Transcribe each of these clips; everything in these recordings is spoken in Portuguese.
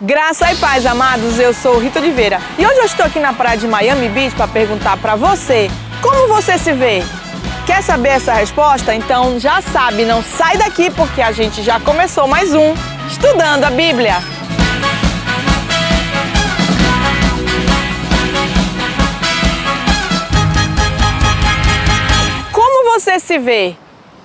Graça e paz, amados, eu sou Rita Oliveira e hoje eu estou aqui na praia de Miami Beach para perguntar para você, como você se vê? Quer saber essa resposta? Então já sabe, não sai daqui porque a gente já começou mais um Estudando a Bíblia. Como você se vê?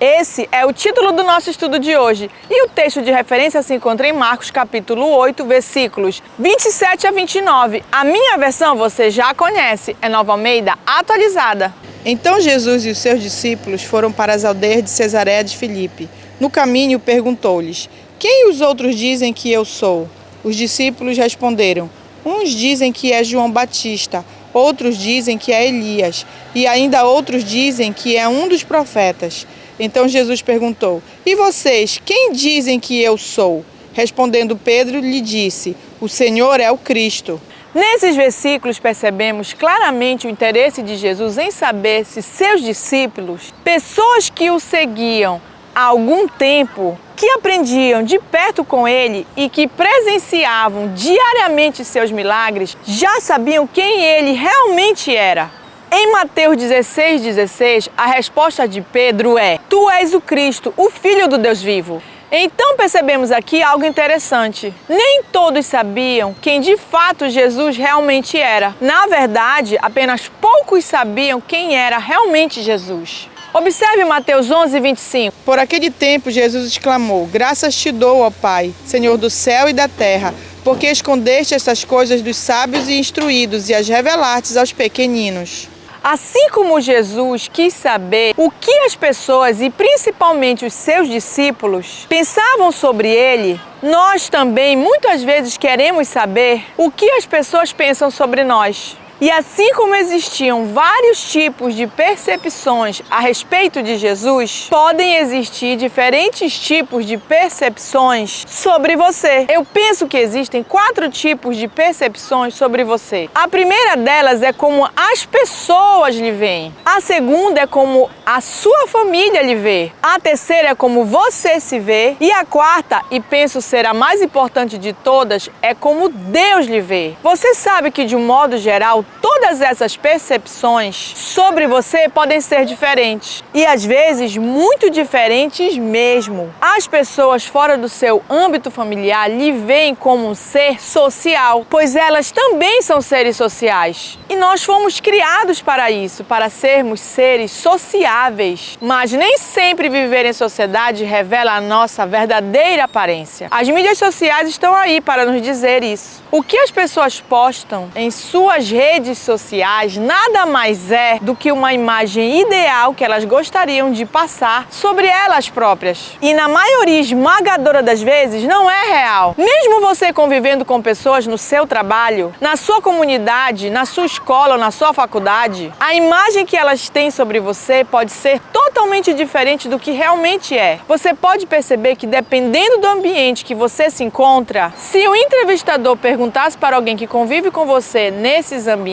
Esse é o título do nosso estudo de hoje e o texto de referência se encontra em Marcos capítulo 8, versículos 27 a 29. A minha versão você já conhece, é Nova Almeida atualizada. Então Jesus e os seus discípulos foram para as aldeias de Cesareia de Filipe. No caminho perguntou-lhes: quem os outros dizem que eu sou? Os discípulos responderam: uns dizem que é João Batista, outros dizem que é Elias e ainda outros dizem que é um dos profetas. Então Jesus perguntou: e vocês, quem dizem que eu sou? Respondendo Pedro, lhe disse: o Senhor é o Cristo. Nesses versículos percebemos claramente o interesse de Jesus em saber se seus discípulos, pessoas que o seguiam há algum tempo, que aprendiam de perto com ele e que presenciavam diariamente seus milagres, já sabiam quem ele realmente era. Em Mateus 16,16, a resposta de Pedro é: tu és o Cristo, o Filho do Deus vivo. Então percebemos aqui algo interessante. Nem todos sabiam quem de fato Jesus realmente era. Na verdade, apenas poucos sabiam quem era realmente Jesus. Observe Mateus 11:25. Por aquele tempo Jesus exclamou: graças te dou, ó Pai, Senhor do céu e da terra, porque escondeste estas coisas dos sábios e instruídos e as revelastes aos pequeninos. Assim como Jesus quis saber o que as pessoas e principalmente os seus discípulos pensavam sobre ele, nós também muitas vezes queremos saber o que as pessoas pensam sobre nós. E assim como existiam vários tipos de percepções a respeito de Jesus, podem existir diferentes tipos de percepções sobre você. Eu penso que existem 4 tipos de percepções sobre você. A primeira delas é como as pessoas lhe veem. A segunda é como a sua família lhe vê. A terceira é como você se vê. E a quarta, e penso ser a mais importante de todas, é como Deus lhe vê. Você sabe que de um modo geral, todas essas percepções sobre você podem ser diferentes e às vezes muito diferentes mesmo. As pessoas fora do seu âmbito familiar lhe veem como um ser social, pois elas também são seres sociais. E nós fomos criados para isso, para sermos seres sociáveis. Mas nem sempre viver em sociedade revela a nossa verdadeira aparência. As mídias sociais estão aí para nos dizer isso. O que as pessoas postam em suas redes sociais nada mais é do que uma imagem ideal que elas gostariam de passar sobre elas próprias. E na maioria esmagadora das vezes não é real. Mesmo você convivendo com pessoas no seu trabalho, na sua comunidade, na sua escola ou na sua faculdade, a imagem que elas têm sobre você pode ser totalmente diferente do que realmente é. Você pode perceber que dependendo do ambiente que você se encontra, se o entrevistador perguntasse para alguém que convive com você nesses ambientes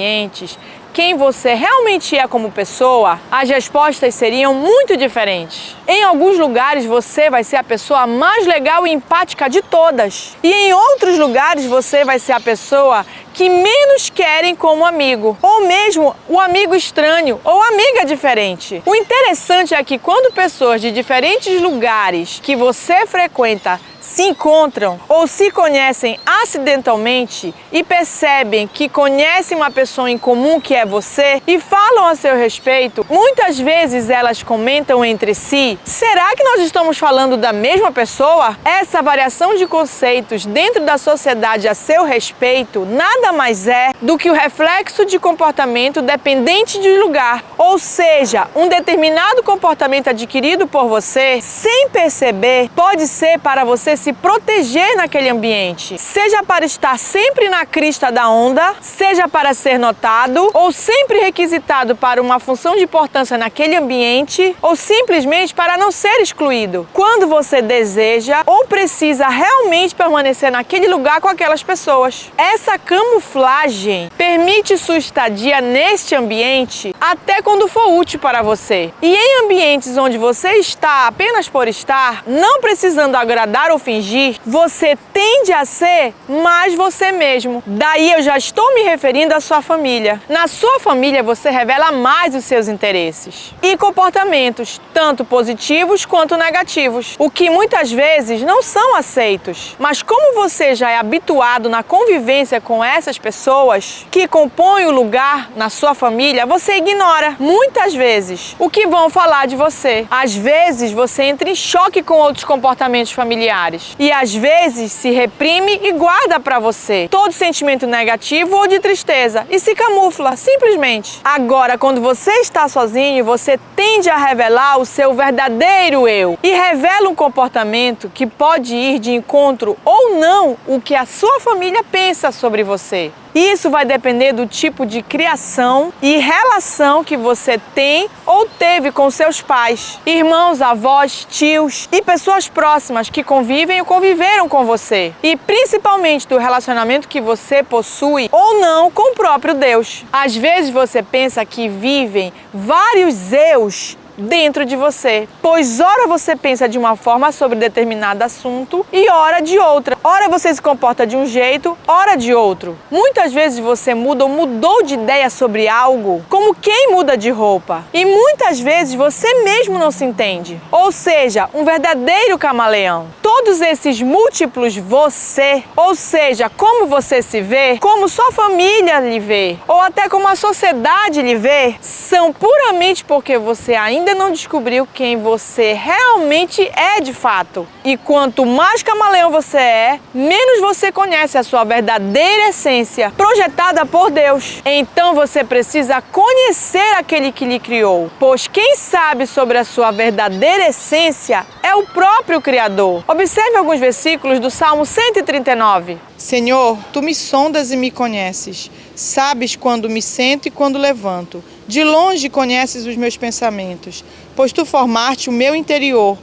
quem você realmente é como pessoa, as respostas seriam muito diferentes. Em alguns lugares você vai ser a pessoa mais legal e empática de todas. E em outros lugares você vai ser a pessoa que menos querem como amigo, ou mesmo o amigo estranho ou amiga diferente. O interessante é que quando pessoas de diferentes lugares que você frequenta se encontram ou se conhecem acidentalmente e percebem que conhecem uma pessoa em comum que é você e falam a seu respeito, muitas vezes elas comentam entre si: será que nós estamos falando da mesma pessoa? Essa variação de conceitos dentro da sociedade a seu respeito nada mais é do que o reflexo de comportamento dependente de lugar, ou seja, um determinado comportamento adquirido por você sem perceber pode ser para você se proteger naquele ambiente, seja para estar sempre na crista da onda, seja para ser notado ou sempre requisitado para uma função de importância naquele ambiente ou simplesmente para não ser excluído, quando você deseja ou precisa realmente permanecer naquele lugar com aquelas pessoas. Essa camuflagem permite sua estadia neste ambiente até quando for útil para você. E em ambientes onde você está apenas por estar, não precisando agradar ou ou fingir, você tende a ser mais você mesmo. Daí eu já estou me referindo à sua família. Na sua família você revela mais os seus interesses e comportamentos, tanto positivos quanto negativos, o que muitas vezes não são aceitos. Mas como você já é habituado na convivência com essas pessoas que compõem o lugar na sua família, você ignora muitas vezes o que vão falar de você. Às vezes você entra em choque com outros comportamentos familiares e às vezes se reprime e guarda para você todo sentimento negativo ou de tristeza e se camufla, simplesmente. Agora, quando você está sozinho, você tende a revelar o seu verdadeiro eu e revela um comportamento que pode ir de encontro ou não o que a sua família pensa sobre você. Isso vai depender do tipo de criação e relação que você tem ou teve com seus pais, irmãos, avós, tios e pessoas próximas que convivem ou conviveram com você. E principalmente do relacionamento que você possui ou não com o próprio Deus. Às vezes você pensa que vivem vários eus dentro de você, pois ora você pensa de uma forma sobre determinado assunto e ora de outra. Ora você se comporta de um jeito, ora de outro. Muitas vezes você muda ou mudou de ideia sobre algo, como quem muda de roupa. E muitas vezes você mesmo não se entende. Ou seja, um verdadeiro camaleão. Todos esses múltiplos você, ou seja, como você se vê, como sua família lhe vê, ou até como a sociedade lhe vê, são puramente porque você ainda não descobriu quem você realmente é de fato. E quanto mais camaleão você é, menos você conhece a sua verdadeira essência, projetada por Deus. Então você precisa conhecer aquele que lhe criou, pois quem sabe sobre a sua verdadeira essência é o próprio Criador. Observe alguns versículos do Salmo 139. Senhor, tu me sondas e me conheces. Sabes quando me sento e quando levanto. De longe conheces os meus pensamentos, pois tu formaste o meu interior.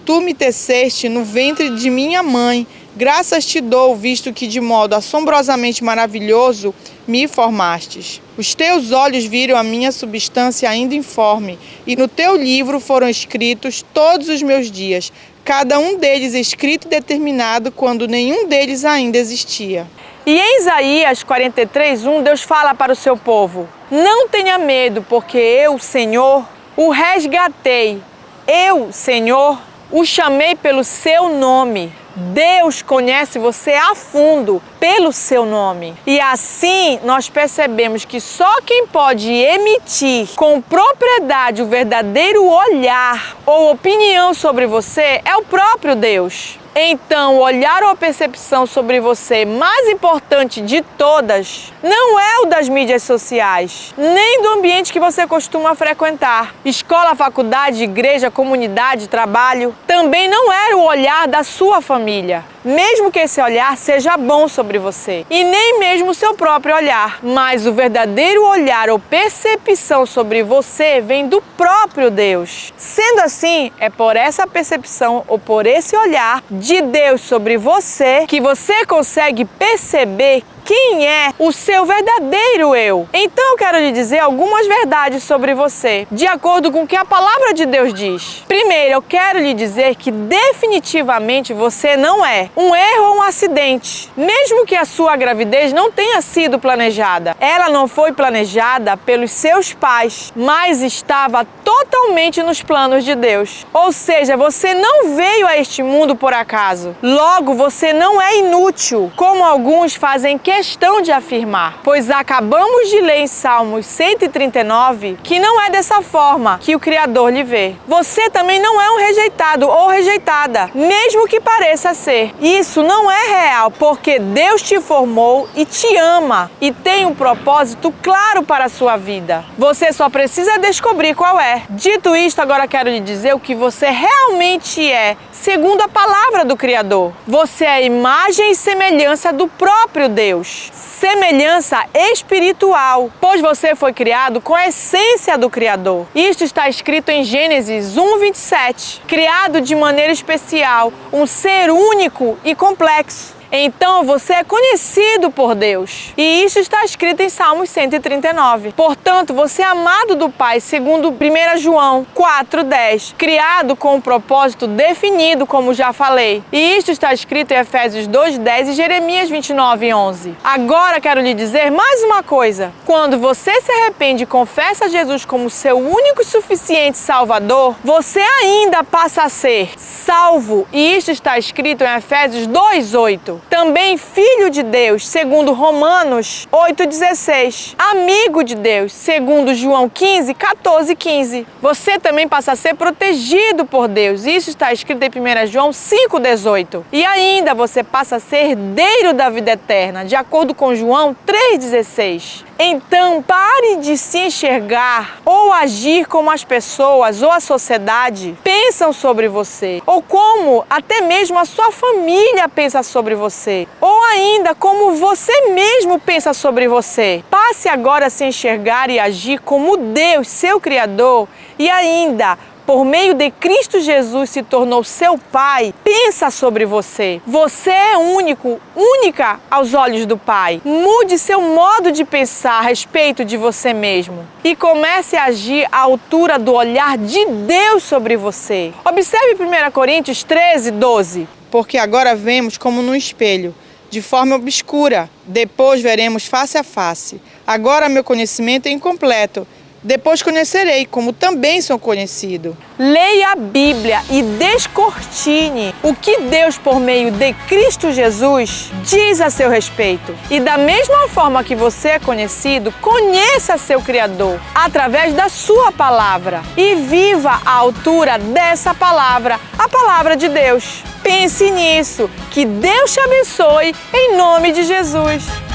Tu me teceste no ventre de minha mãe. Graças te dou, visto que de modo assombrosamente maravilhoso me formastes. Os teus olhos viram a minha substância ainda informe, e no teu livro foram escritos todos os meus dias, cada um deles escrito e determinado quando nenhum deles ainda existia. E em Isaías 43:1, Deus fala para o seu povo: não tenha medo, porque eu, Senhor, o resgatei. Eu, Senhor, o chamei pelo seu nome. Deus conhece você a fundo pelo seu nome. E assim nós percebemos que só quem pode emitir com propriedade o verdadeiro olhar ou opinião sobre você é o próprio Deus. Então, o olhar ou a percepção sobre você mais importante de todas não é o das mídias sociais, nem do ambiente que você costuma frequentar. Escola, faculdade, igreja, comunidade, trabalho. Também não era o olhar da sua família, mesmo que esse olhar seja bom sobre você, e nem mesmo o seu próprio olhar. Mas o verdadeiro olhar ou percepção sobre você vem do próprio Deus. Sendo assim, é por essa percepção ou por esse olhar de Deus sobre você que você consegue perceber quem é o seu verdadeiro eu. Então eu quero lhe dizer algumas verdades sobre você, de acordo com o que a palavra de Deus diz. Primeiro, eu quero lhe dizer que definitivamente você não é um erro ou um acidente. Mesmo que a sua gravidez não tenha sido planejada, ela não foi planejada pelos seus pais, mas estava totalmente nos planos de Deus. Ou seja, você não veio a este mundo por acaso. Logo, você não é inútil, como alguns fazem questão de afirmar, pois acabamos de ler em Salmos 139 que não é dessa forma que o Criador lhe vê. Você também não é um rejeitado ou rejeitada, mesmo que pareça ser. Isso não é real, porque Deus te formou e te ama e tem um propósito claro para a sua vida. Você só precisa descobrir qual é. Dito isto, agora quero lhe dizer o que você realmente é, segundo a palavra do Criador. Você é a imagem e semelhança do próprio Deus. Semelhança espiritual, pois você foi criado com a essência do Criador. Isto está escrito em Gênesis 1:27. Criado de maneira especial, um ser único e complexo. então você é conhecido por Deus. E isso está escrito em Salmos 139. Portanto, você é amado do Pai, segundo 1 João 4:10, criado com um propósito definido, como já falei. E isso está escrito em Efésios 2:10 e Jeremias 29:11. Agora quero lhe dizer mais uma coisa. Quando você se arrepende e confessa Jesus como seu único e suficiente Salvador, você ainda passa a ser salvo. E isso está escrito em Efésios 2:8. Também filho de Deus, segundo Romanos 8:16. Amigo de Deus, segundo João 15:14-15. Você também passa a ser protegido por Deus. Isso está escrito em 1 João 5:18. E ainda você passa a ser herdeiro da vida eterna, de acordo com João 3:16. Então, pare de se enxergar ou agir como as pessoas ou a sociedade pensam sobre você, ou como até mesmo a sua família pensa sobre você, ou ainda como você mesmo pensa sobre você. Passe agora a se enxergar e agir como Deus, seu Criador, e ainda por meio de Cristo Jesus se tornou seu Pai, pensa sobre você. Você é único, única aos olhos do Pai. Mude seu modo de pensar a respeito de você mesmo e comece a agir à altura do olhar de Deus sobre você. Observe 1 Coríntios 13:12. Porque agora vemos como num espelho, de forma obscura. Depois veremos face a face. Agora meu conhecimento é incompleto. Depois conhecerei, como também sou conhecido. Leia a Bíblia e descortine o que Deus, por meio de Cristo Jesus, diz a seu respeito. E da mesma forma que você é conhecido, conheça seu Criador através da sua palavra e viva à altura dessa palavra, a palavra de Deus. Pense nisso. Que Deus te abençoe em nome de Jesus.